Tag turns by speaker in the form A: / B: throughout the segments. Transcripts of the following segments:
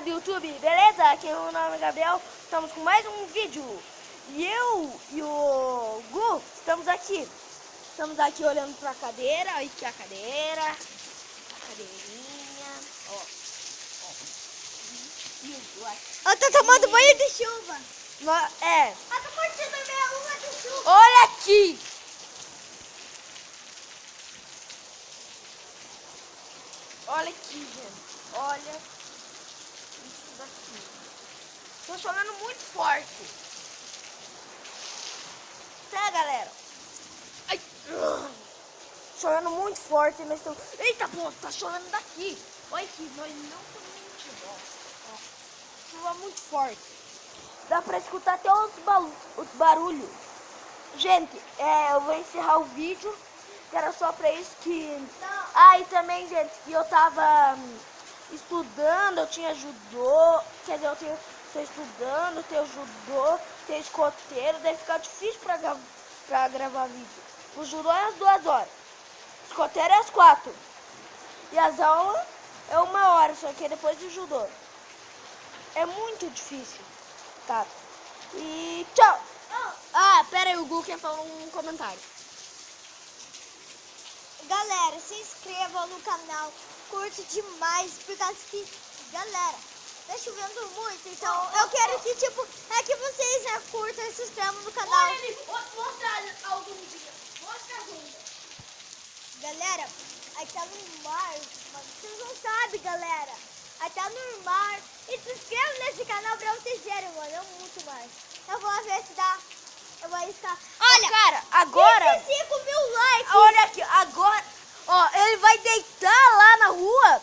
A: do YouTube, beleza? Aqui o nome é Gabriel, estamos com mais um vídeo. E eu e o Gu estamos aqui olhando pra cadeira. Olha aqui a cadeira, a cadeirinha, ó.
B: Eu tô tomando banho de chuva.
A: É.
B: Eu tô curtindo minha lua de chuva.
A: Olha aqui. Olha aqui, gente. Olha isso daqui. Tô chovendo muito forte. Tá, galera? Ai. Chovendo muito forte. Nós estamos... Eita, pô, tá chovendo daqui. Olha aqui, nós não estamos mentindo. Ó. Chuva muito forte. Dá pra escutar até os barulhos. Gente, eu vou encerrar o vídeo. Que era só pra isso que... Ah, e também, gente, que eu tava estudando, eu tinha judô. Quer dizer, tô estudando, tenho judô, tenho escoteiro. Daí fica difícil pra gravar vídeo. O judô é às 2 horas. O escoteiro é às 4. E as aulas é 1 hora, só que é depois do judô. É muito difícil, tá? E tchau! Ah, pera aí, o Gu quer falar um comentário.
B: Galera, se inscrevam no canal, curte demais, por causa que, galera, tá chovendo muito, então eu quero que, tipo, que vocês curtam e se inscrevam no canal.
A: Mostra algum dia, mostra algum.
B: Galera, aí tá no mar, mas vocês não sabem, galera, aí tá no mar, e se inscrevam nesse canal pra vocês verem, mano, é muito mais. Eu vou ver se dá, eu vou estar...
A: Olha, cara, agora...
B: 25 mil likes!
A: Olha aqui, agora, ó, ele vai deitar lá na rua.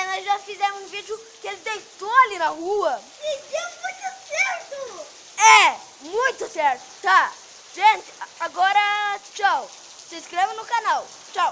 A: Nós já fizemos um vídeo que ele deitou ali na rua.
B: E deu muito certo!
A: Muito certo, tá? Gente, agora tchau. Se inscreva no canal. Tchau.